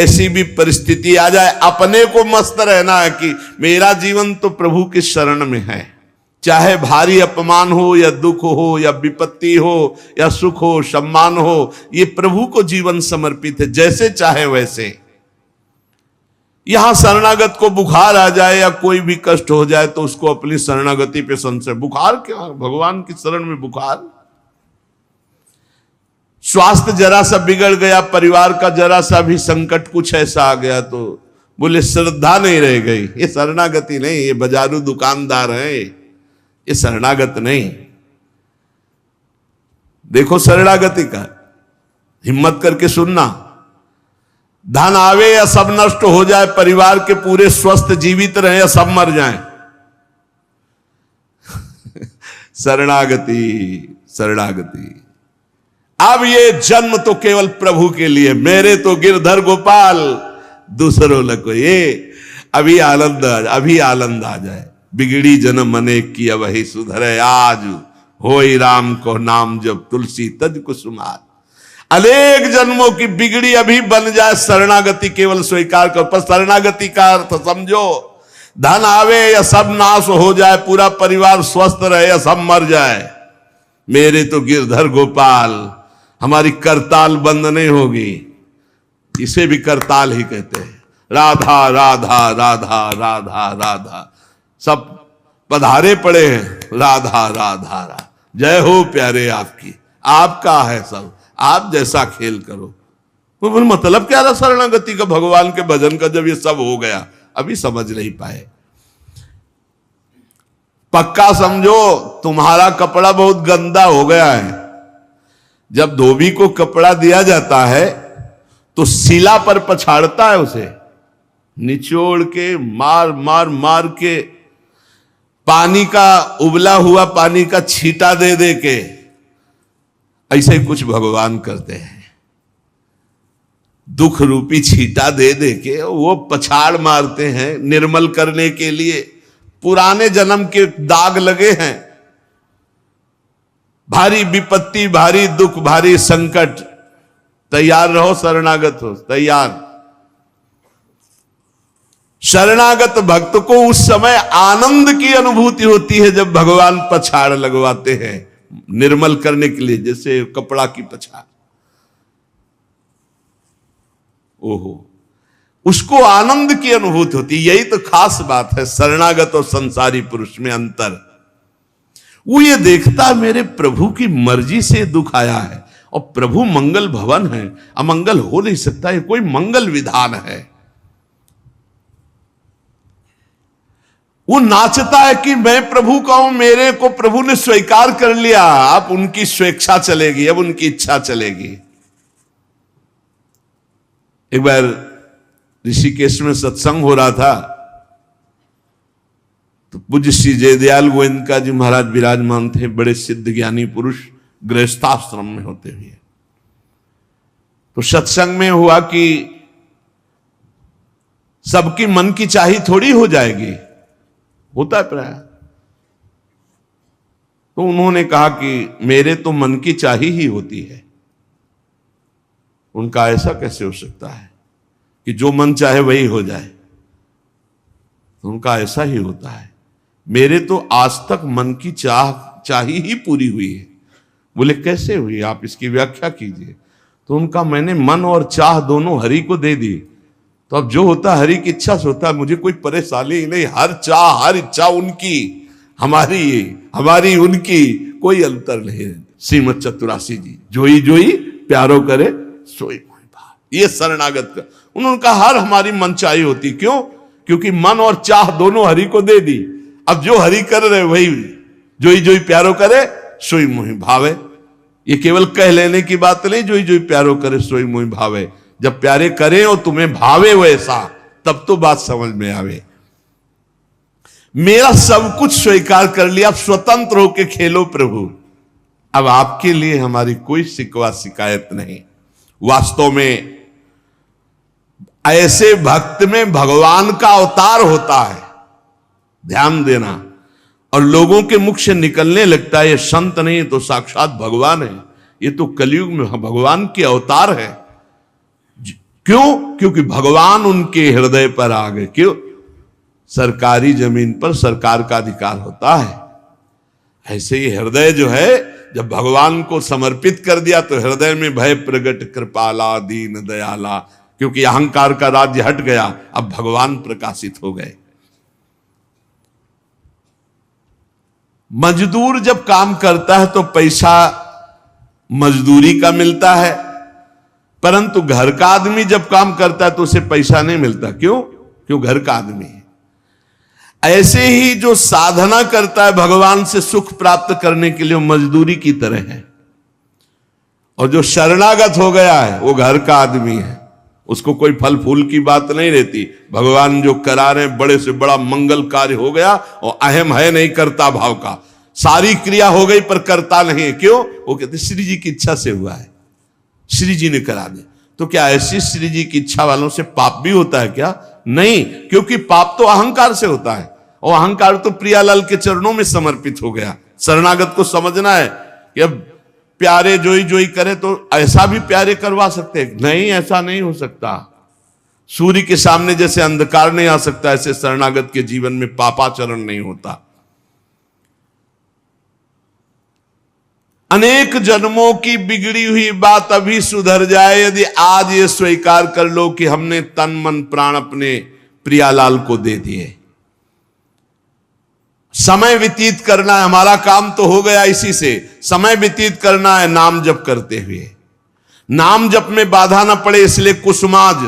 ऐसी भी परिस्थिति आ जाए, अपने को मस्त रहना है कि मेरा जीवन तो प्रभु की शरण में है। चाहे भारी अपमान हो या दुख हो या विपत्ति हो या सुख हो सम्मान हो, ये प्रभु को जीवन समर्पित है, जैसे चाहे वैसे। यहां शरणागत को बुखार आ जाए या कोई भी कष्ट हो जाए तो उसको अपनी शरणागति पे संशय। बुखार क्या, भगवान की शरण में बुखार। स्वास्थ्य जरा सा बिगड़ गया, परिवार का जरा सा भी संकट कुछ ऐसा आ गया तो बोले श्रद्धा नहीं रह गई। ये शरणागति नहीं, ये बाजारू दुकानदार है, ये शरणागत नहीं। देखो शरणागति का हिम्मत करके सुनना। धन आवे या सब नष्ट हो जाए, परिवार के पूरे स्वस्थ जीवित रहे या सब मर जाएं, शरणागति शरणागति। अब ये जन्म तो केवल प्रभु के लिए, मेरे तो गिरधर गोपाल दूसरों लको। ये अभी आनंद आ जाए। बिगड़ी जन्म अनेक की वही सुधरे, आज होई राम को नाम जब तुलसी तज कुसुमार। अनेक जन्मों की बिगड़ी अभी बन जाए, शरणागति केवल स्वीकार कर। पर शरणागति का अर्थ समझो, धन आवे या सब नाश हो जाए, पूरा परिवार स्वस्थ रहे या सब मर जाए, मेरे तो गिरधर गोपाल, हमारी करताल बंद नहीं होगी। इसे भी करताल ही कहते हैं। राधा राधा राधा राधा राधा, सब पधारे पड़े हैं, राधा राधा राधा। जय हो प्यारे आपकी, आपका है सब, आप जैसा खेल करो। तो मतलब क्या रहा शरणागति का, भगवान के भजन का, जब ये सब हो गया अभी समझ नहीं पाए। पक्का समझो तुम्हारा कपड़ा बहुत गंदा हो गया है। जब धोबी को कपड़ा दिया जाता है तो शिला पर पछाड़ता है, उसे निचोड़ के मार मार मार के, पानी का उबला हुआ पानी का छींटा दे दे के, ऐसे ही कुछ भगवान करते हैं। दुख रूपी छींटा दे दे के वो पछाड़ मारते हैं निर्मल करने के लिए। पुराने जन्म के दाग लगे हैं, भारी विपत्ति, भारी दुख, भारी संकट, तैयार रहो, शरणागत हो, तैयार। शरणागत भक्त को उस समय आनंद की अनुभूति होती है जब भगवान पछाड़ लगवाते हैं निर्मल करने के लिए, जैसे कपड़ा की पछाड़। ओहो, उसको आनंद की अनुभूति होती। यही तो खास बात है शरणागत और संसारी पुरुष में अंतर। वो ये देखता है मेरे प्रभु की मर्जी से दुख आया है, और प्रभु मंगल भवन है, अमंगल हो नहीं सकता, ये कोई मंगल विधान है। वो नाचता है कि मैं प्रभु का हूं, मेरे को प्रभु ने स्वीकार कर लिया, अब उनकी स्वेच्छा चलेगी, अब उनकी इच्छा चलेगी। एक बार ऋषिकेश में सत्संग हो रहा था तो पूज्य श्री जयदयाल गोविंद जी महाराज विराजमान थे, बड़े सिद्ध ज्ञानी पुरुष, गृहस्थाश्रम में होते हुए। तो सत्संग में हुआ कि सबकी मन की चाही थोड़ी हो जाएगी, होता है प्राय। तो उन्होंने कहा कि मेरे तो मन की चाही ही होती है। उनका ऐसा कैसे हो सकता है कि जो मन चाहे वही हो जाए? तो उनका ऐसा ही होता है, मेरे तो आज तक मन की चाही ही पूरी हुई है। बोले कैसे हुई, आप इसकी व्याख्या कीजिए। तो उनका मैंने मन और चाह दोनों हरि को दे दी, तो अब जो होता हरि की इच्छा से होता है, मुझे कोई परेशानी ही नहीं। हर चाह हर इच्छा उनकी, हमारी उनकी, कोई अंतर नहीं। श्रीमद चतुरासी जी, जोई जोई प्यारो करे सोई मोहि भाव। ये शरणागत का उन्होंने कहा हर हमारी मन चाही होती। क्यों? क्योंकि मन और चाह दोनों हरि को दे दी। अब जो हरि कर रहे वही जोई जोई प्यारो करे सोई मोहि भावे। ये केवल कह लेने की बात नहीं, जोई जोई प्यारो करे सोई मोहि भावे। जब प्यारे करें और तुम्हें भावे वैसा, तब तो बात समझ में आवे। मेरा सब कुछ स्वीकार कर लिया, अब स्वतंत्र होके खेलो प्रभु। अब आपके लिए हमारी कोई शिकवा शिकायत नहीं। वास्तव में ऐसे भक्त में भगवान का अवतार होता है, ध्यान देना। और लोगों के मुख से निकलने लगता है ये संत नहीं तो साक्षात भगवान है, ये तो कलयुग में भगवान के अवतार है। क्यों? क्योंकि भगवान उनके हृदय पर आ गए। क्यों? सरकारी जमीन पर सरकार का अधिकार होता है। ऐसे ही हृदय जो है, जब भगवान को समर्पित कर दिया तो हृदय में भय प्रगट कृपाला दीन दयाला, क्योंकि अहंकार का राज्य हट गया, अब भगवान प्रकाशित हो गए। मजदूर जब काम करता है तो पैसा मजदूरी का मिलता है, परंतु घर का आदमी जब काम करता है तो उसे पैसा नहीं मिलता। क्यों? क्यों? घर का आदमी है। ऐसे ही जो साधना करता है भगवान से सुख प्राप्त करने के लिए, वो मजदूरी की तरह है। और जो शरणागत हो गया है वो घर का आदमी है, उसको कोई फल फूल की बात नहीं रहती। भगवान जो करा रहे बड़े से बड़ा मंगल कार्य हो गया, और अहम है नहीं करता भाव का, सारी क्रिया हो गई पर करता नहीं है। क्यों? वो कहते श्री जी की इच्छा से हुआ है, श्री जी ने करा दे। तो क्या ऐसी श्री जी की इच्छा वालों से पाप भी होता है क्या? नहीं, क्योंकि पाप तो अहंकार से होता है, और अहंकार तो प्रियालाल के चरणों में समर्पित हो गया। शरणागत को समझना है कि अब प्यारे जोई जोई करे तो ऐसा भी प्यारे करवा सकते हैं? नहीं, ऐसा नहीं हो सकता। सूर्य के सामने जैसे अंधकार नहीं आ सकता, ऐसे शरणागत के जीवन में पापाचरण नहीं होता। अनेक जन्मों की बिगड़ी हुई बात अभी सुधर जाए यदि आज ये स्वीकार कर लो कि हमने तन मन प्राण अपने प्रियालाल को दे दिए। समय व्यतीत करना है, हमारा काम तो हो गया इसी से। समय व्यतीत करना है नाम जप करते हुए। नाम जप में बाधा ना पड़े इसलिए कुसुमाज,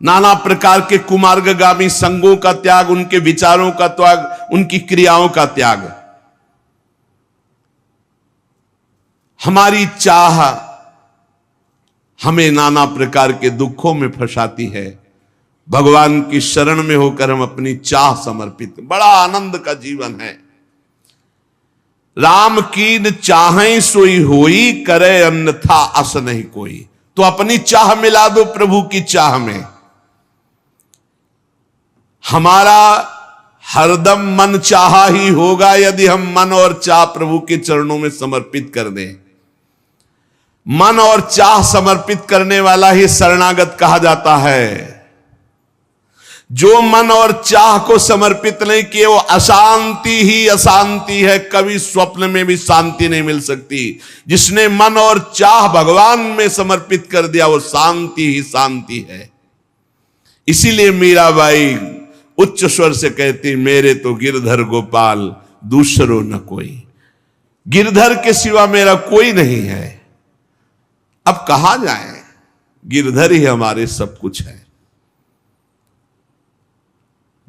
नाना प्रकार के कुमार्गगामी संगों का त्याग, उनके विचारों का त्याग, उनकी क्रियाओं का त्याग। हमारी चाह हमें नाना प्रकार के दुखों में फंसाती है। भगवान की शरण में होकर हम अपनी चाह समर्पित, बड़ा आनंद का जीवन है। राम कीन चाहें सोई होई, करे अन्यथा अस नहीं कोई। तो अपनी चाह मिला दो प्रभु की चाह में। हमारा हरदम मन चाहा ही होगा यदि हम मन और चाह प्रभु के चरणों में समर्पित कर दें। मन और चाह समर्पित करने वाला ही शरणागत कहा जाता है। जो मन और चाह को समर्पित नहीं किए वो अशांति ही अशांति है, कभी स्वप्न में भी शांति नहीं मिल सकती। जिसने मन और चाह भगवान में समर्पित कर दिया वो शांति ही शांति है। इसीलिए मीराबाई उच्च स्वर से कहती, मेरे तो गिरधर गोपाल दूसरो न कोई। गिरधर के सिवा मेरा कोई नहीं है। अब कहां जाए, गिरधर ही हमारे सब कुछ है।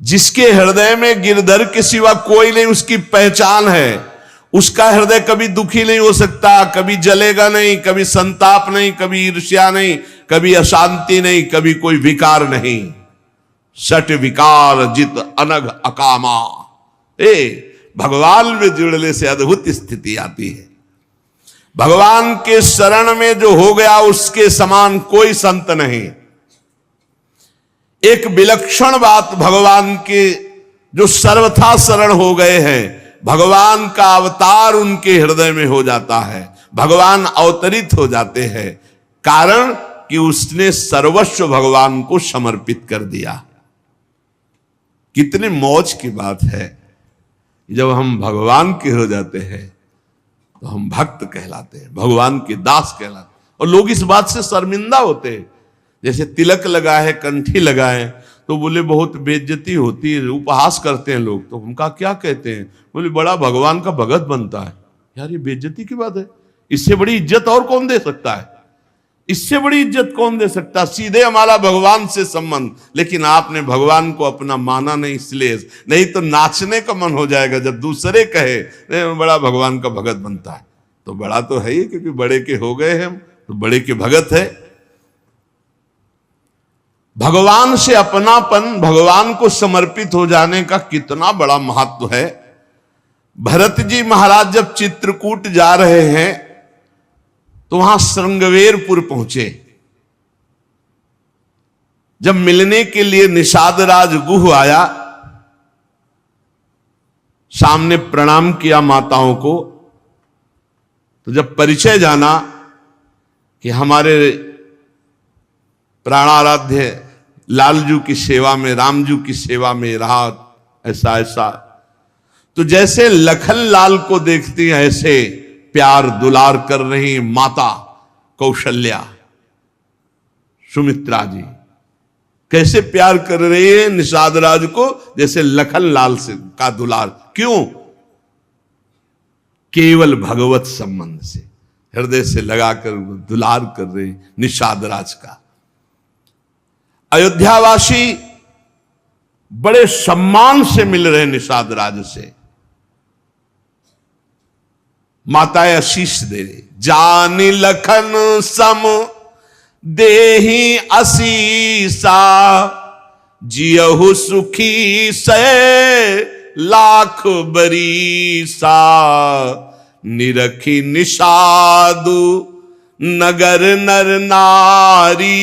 जिसके हृदय में गिरधर के सिवा कोई नहीं, उसकी पहचान है। उसका हृदय कभी दुखी नहीं हो सकता, कभी जलेगा नहीं, कभी संताप नहीं, कभी ईर्ष्या नहीं, कभी अशांति नहीं, कभी कोई विकार नहीं। सट विकार जित अनग अकामा। भगवान में जुड़ने से अद्भुत स्थिति आती है। भगवान के शरण में जो हो गया उसके समान कोई संत नहीं। एक विलक्षण बात, भगवान के जो सर्वथा शरण हो गए हैं, भगवान का अवतार उनके हृदय में हो जाता है। भगवान अवतरित हो जाते हैं, कारण कि उसने सर्वस्व भगवान को समर्पित कर दिया। कितने मौज की बात है, जब हम भगवान के हो जाते हैं तो हम भक्त कहलाते हैं, भगवान के दास कहलाते हैं। और लोग इस बात से शर्मिंदा होते हैं। जैसे तिलक लगाए, कंठी लगाए तो बोले बहुत बेइज्जती होती है, उपहास करते हैं लोग। तो उनका क्या कहते हैं? बोले बड़ा भगवान का भगत बनता है। यार ये बेइज्जती की बात है। इससे बड़ी इज्जत और कौन दे सकता है? इससे बड़ी इज्जत कौन दे सकता? सीधे हमारा भगवान से संबंध। लेकिन आपने भगवान को अपना माना नहीं, इसलिए नहीं तो नाचने का मन हो जाएगा जब दूसरे कहे बड़ा भगवान का भगत बनता है। तो बड़ा तो है ही, क्योंकि बड़े के हो गए हम तो बड़े के भगत है। भगवान से अपनापन, भगवान को समर्पित हो जाने का कितना बड़ा महत्व है। भरत जी महाराज जब चित्रकूट जा रहे हैं तो वहां श्रृंगवेरपुर पहुंचे। जब मिलने के लिए निषाद राज गुह आया, सामने प्रणाम किया माताओं को। तो जब परिचय जाना कि हमारे प्राणाराध्य लालजू की सेवा में, रामजू की सेवा में रहा, ऐसा ऐसा। तो जैसे लखन लाल को देखती हैं ऐसे प्यार दुलार कर रही माता कौशल्या, सुमित्रा जी कैसे प्यार कर रही है निषाद राज को, जैसे लखन लाल से का दुलार। क्यों? केवल भगवत संबंध से, हृदय से लगाकर दुलार कर रहे निषाद राज का। अयोध्यावासी बड़े सम्मान से मिल रहे निषाद राज से। माताएं आशीष दे रही, जानी लखन सम देही असीसा, जियहु सुखी से लाख बरीसा, निरखी निषादु नगर नर नारी,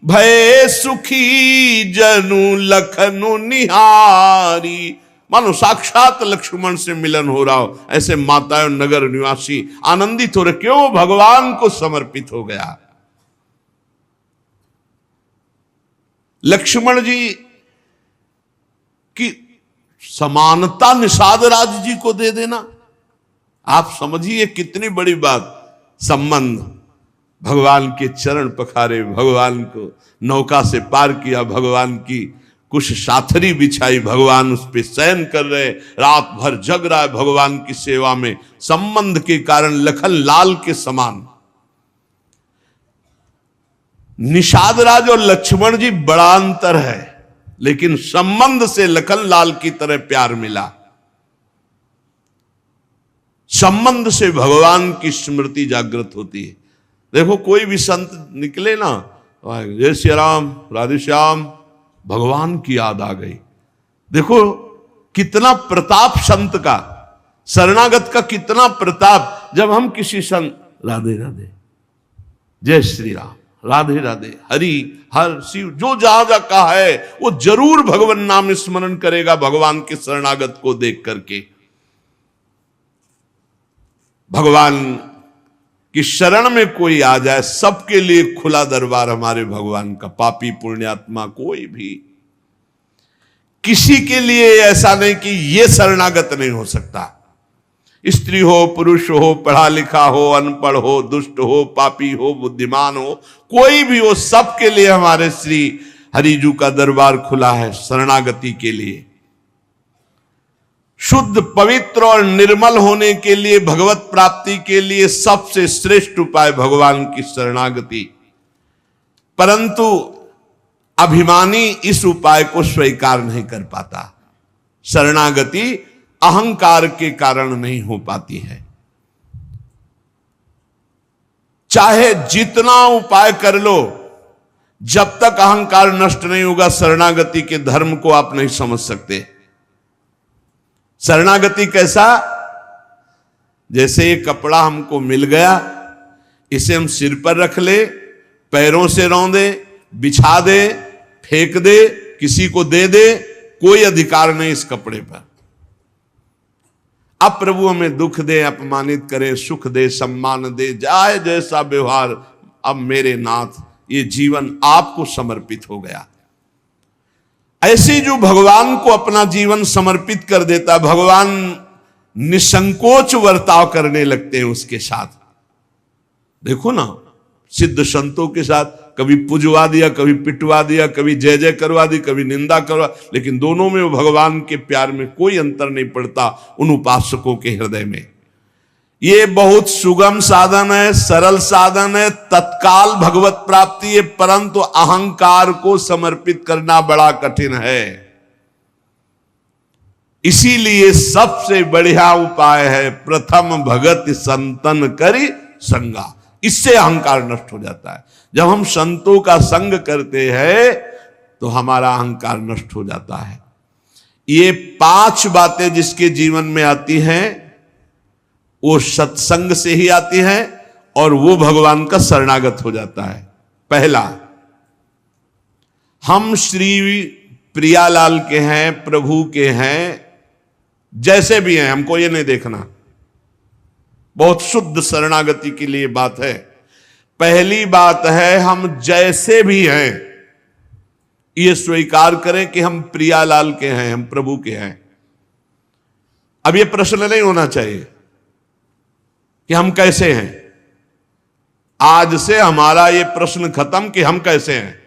भय सुखी जनु लखनु निहारी। मानो साक्षात लक्ष्मण से मिलन हो रहा हो, ऐसे माताएं नगर निवासी आनंदित हो रहे। क्यों? भगवान को समर्पित हो गया। लक्ष्मण जी की समानता निषाद राज जी को दे देना, आप समझिए कितनी बड़ी बात। संबंध, भगवान के चरण पखारे, भगवान को नौका से पार किया, भगवान की कुछ साथरी बिछाई, भगवान उस पे शयन कर रहे, रात भर जग रहा है भगवान की सेवा में। संबंध के कारण लखन लाल के समान। निषाद राज और लक्ष्मण जी बड़ा अंतर है, लेकिन संबंध से लखन लाल की तरह प्यार मिला। संबंध से भगवान की स्मृति जागृत होती है। देखो कोई भी संत निकले ना, जय श्री राम, राधे श्याम, भगवान की याद आ गई। देखो कितना प्रताप संत का, शरणागत का कितना प्रताप। जब हम किसी संत, राधे राधे, जय श्री राम, राधे राधे, हरि हर शिव, जो जहां जा कहा है वो जरूर भगवान नाम स्मरण करेगा भगवान के शरणागत को देख करके। भगवान की शरण में कोई आ जाए, सबके लिए खुला दरबार हमारे भगवान का। पापी पुण्यात्मा कोई भी, किसी के लिए ऐसा नहीं कि ये शरणागत नहीं हो सकता। स्त्री हो, पुरुष हो, पढ़ा लिखा हो, अनपढ़ हो, दुष्ट हो, पापी हो, बुद्धिमान हो, कोई भी हो, सबके लिए हमारे श्री हरिजू का दरबार खुला है शरणागति के लिए। शुद्ध, पवित्र और निर्मल होने के लिए, भगवत प्राप्ति के लिए सबसे श्रेष्ठ उपाय भगवान की शरणागति। परंतु अभिमानी इस उपाय को स्वीकार नहीं कर पाता। शरणागति अहंकार के कारण नहीं हो पाती है। चाहे जितना उपाय कर लो, जब तक अहंकार नष्ट नहीं होगा, शरणागति के धर्म को आप नहीं समझ सकते। शरणागति कैसा? जैसे ये कपड़ा हमको मिल गया, इसे हम सिर पर रख ले, पैरों से रौंदे, बिछा दे, फेंक दे, किसी को दे दे, कोई अधिकार नहीं इस कपड़े पर। अब प्रभु हमें दुख दे, अपमानित करे, सुख दे, सम्मान दे, जाए जैसा व्यवहार, अब मेरे नाथ ये जीवन आपको समर्पित हो गया। ऐसे जो भगवान को अपना जीवन समर्पित कर देता, भगवान निसंकोच वर्ताव करने लगते हैं उसके साथ। देखो ना, सिद्ध संतों के साथ कभी पुजवा दिया, कभी पिटवा दिया, कभी जय जय करवा दी, कभी निंदा करवा, लेकिन दोनों में वो भगवान के प्यार में कोई अंतर नहीं पड़ता उन उपासकों के हृदय में। ये बहुत सुगम साधन है, सरल साधन है, तत्काल भगवत प्राप्ति है, परंतु अहंकार को समर्पित करना बड़ा कठिन है। इसीलिए सबसे बढ़िया उपाय है प्रथम भगत संतन करी संगा। इससे अहंकार नष्ट हो जाता है। जब हम संतों का संग करते हैं तो हमारा अहंकार नष्ट हो जाता है। ये 5 बातें जिसके जीवन में आती हैं वो सत्संग से ही आती है और वो भगवान का शरणागत हो जाता है। पहला, हम श्री प्रियालाल के हैं, प्रभु के हैं, जैसे भी हैं, हमको ये नहीं देखना। बहुत शुद्ध शरणागति के लिए बात है। पहली बात है हम जैसे भी हैं ये स्वीकार करें कि हम प्रियालाल के हैं, हम प्रभु के हैं। अब ये प्रश्न नहीं होना चाहिए कि हम कैसे हैं। आज से हमारा ये प्रश्न खत्म कि हम कैसे हैं।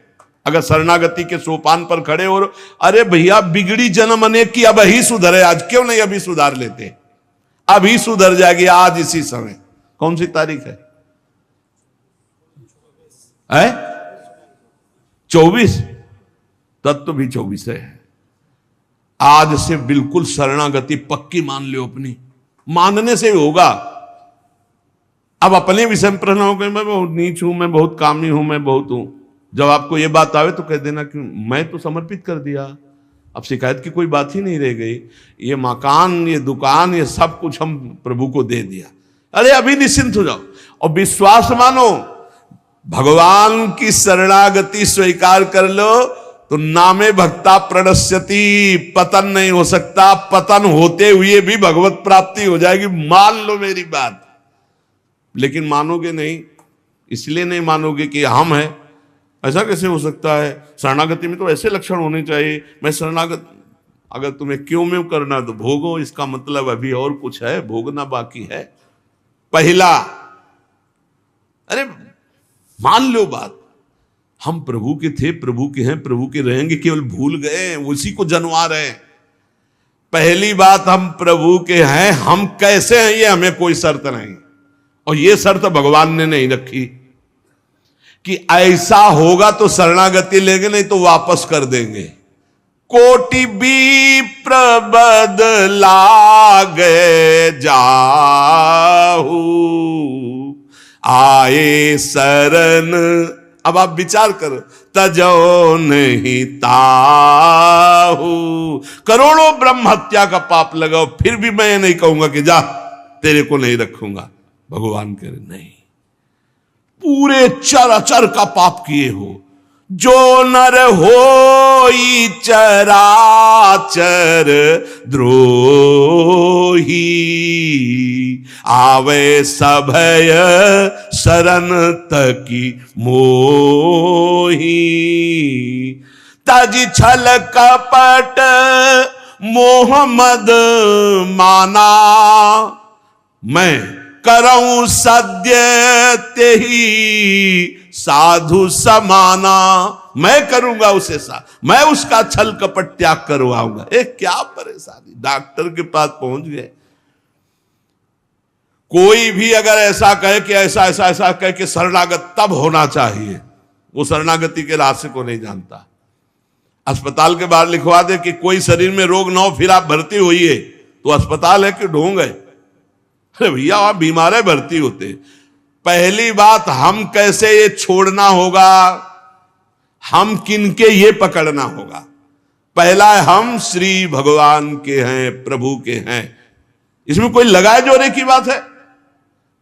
अगर शरणागति के सोपान पर खड़े और अरे भैया बिगड़ी जन्म अनेक की, अब ही सुधरे, आज क्यों नहीं अभी सुधार लेते, अभी सुधर जाएगी आज इसी समय। कौन सी तारीख है? 24। तत्व भी 24 है। आज से बिल्कुल शरणागति पक्की मान लो अपनी, मानने से होगा। अब अपने विषय में प्रश्न हो गए, मैं बहुत नीच हूं, मैं बहुत कामी हूं, मैं बहुत हूं। जब आपको ये बात आवे तो कह देना कि मैं तो समर्पित कर दिया, अब शिकायत की कोई बात ही नहीं रह गई। ये मकान, ये दुकान, ये सब कुछ हम प्रभु को दे दिया। अरे अभी निश्चिंत हो जाओ और विश्वास मानो, भगवान की शरणागति स्वीकार कर लो तो नामे भक्ता प्रणश्यति, पतन नहीं हो सकता। पतन होते हुए भी भगवत प्राप्ति हो जाएगी, मान लो मेरी बात। लेकिन मानोगे नहीं, इसलिए नहीं मानोगे कि हम हैं। ऐसा कैसे हो सकता है? शरणागति में तो ऐसे लक्षण होने चाहिए। मैं शरणागत, अगर तुम्हें क्यों में करना तो भोगो, इसका मतलब अभी और कुछ है, भोगना बाकी है। पहला, अरे मान लो बात, हम प्रभु के थे, प्रभु के हैं, प्रभु के रहेंगे, केवल भूल गए, उसी को जनवा रहे हैं। पहली बात, हम प्रभु के हैं, हम कैसे हैं ये हमें कोई शर्त नहीं, और ये शर्त भगवान ने नहीं रखी कि ऐसा होगा तो शरणागति लेंगे, नहीं तो वापस कर देंगे। कोटि भी प्रबद लागे जाहू, आए शरण। अब आप विचार करो, तजो नहीं ताहू। करोड़ों ब्रह्म हत्या का पाप लगाओ, फिर भी मैं नहीं कहूंगा कि जा तेरे को नहीं रखूंगा। भगवान कह रहे नहीं, पूरे चराचर का पाप किए हो, जो नर होई चराचर द्रोही, आवे सभय शरण तकी मोही। तज छल कपट मोहम्मद माना, मैं करऊं सद्य तेही साधु समाना। मैं करूंगा उसे मैं उसका छल कपट त्याग करवाऊंगा। क्या परेशानी, डॉक्टर के पास पहुंच गए। कोई भी अगर ऐसा कहे कि ऐसा ऐसा ऐसा कहे कि शरणागत तब होना चाहिए, वो शरणागति के रास्ते को नहीं जानता। अस्पताल के बाहर लिखवा दे कि कोई शरीर में रोग न हो फिर आप भर्ती होइए, तो अस्पताल है कि ढोंग है? अरे भैया आप बीमार है, भर्ती होते। पहली बात, हम कैसे ये छोड़ना होगा, हम किनके ये पकड़ना होगा। पहला है, हम श्री भगवान के हैं, प्रभु के हैं। इसमें कोई लगाए जोड़े की बात है?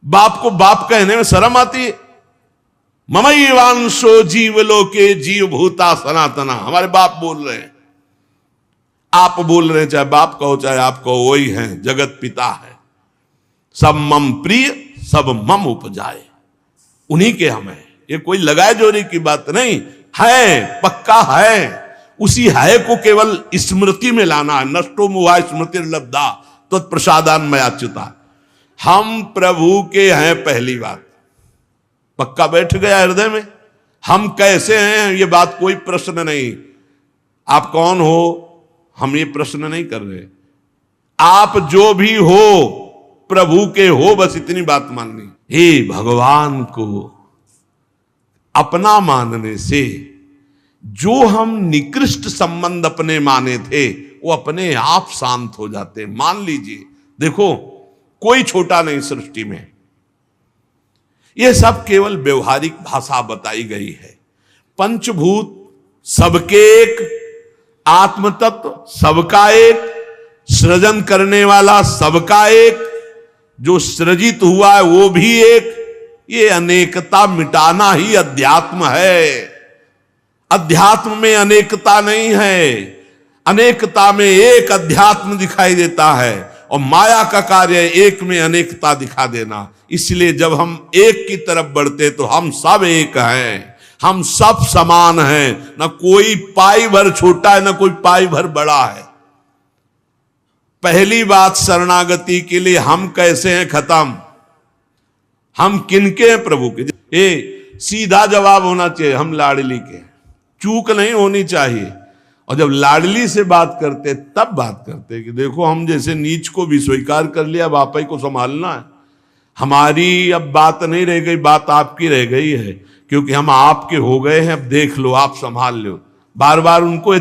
बाप को बाप कहने में शर्म आती है। ममैवांशो जीवलोके जीव भूता सनातना, हमारे बाप बोल रहे हैं, आप बोल रहे हैं, चाहे बाप कहो चाहे आप कहो, वही हैं, जगत पिता है। सब मम प्रिय, सब मम उपजाए, उन्हीं के हम हैं। ये कोई लगाए जोड़ी की बात नहीं है, पक्का है। उसी है को केवल स्मृति में लाना है। नष्टो मुहा स्मृति लब्धा तो प्रसादान में अच्युता। हम प्रभु के हैं, पहली बात पक्का बैठ गया हृदय में। हम कैसे हैं ये बात कोई प्रश्न नहीं। आप कौन हो हम ये प्रश्न नहीं कर रहे। आप जो भी हो प्रभु के हो, बस इतनी बात माननी। हे भगवान को अपना मानने से जो हम निकृष्ट संबंध अपने माने थे वो अपने आप शांत हो जाते। मान लीजिए, देखो कोई छोटा नहीं सृष्टि में, यह सब केवल व्यवहारिक भाषा बताई गई है। पंचभूत सबके एक, आत्म तत्व सबका एक, सृजन करने वाला सबका एक, जो सृजित हुआ है वो भी एक। ये अनेकता मिटाना ही अध्यात्म है। अध्यात्म में अनेकता नहीं है, अनेकता में एक अध्यात्म दिखाई देता है। और माया का कार्य है एक में अनेकता दिखा देना। इसलिए जब हम एक की तरफ बढ़ते तो हम सब एक हैं, हम सब समान हैं, ना कोई पाई भर छोटा है ना कोई पाई भर बड़ा है। पहली बात शरणागति के लिए हम कैसे हैं खत्म, हम किनके हैं प्रभु के। सीधा जवाब होना चाहिए, हम लाडली के, चूक नहीं होनी चाहिए। और जब लाडली से बात करते तब बात करते कि देखो हम जैसे नीच को भी स्वीकार कर लिया, अब आप ही को संभालना है। हमारी अब बात नहीं रह गई, बात आपकी रह गई है, क्योंकि हम आपके हो गए हैं, अब देख लो आप संभाल लो। बार बार उनको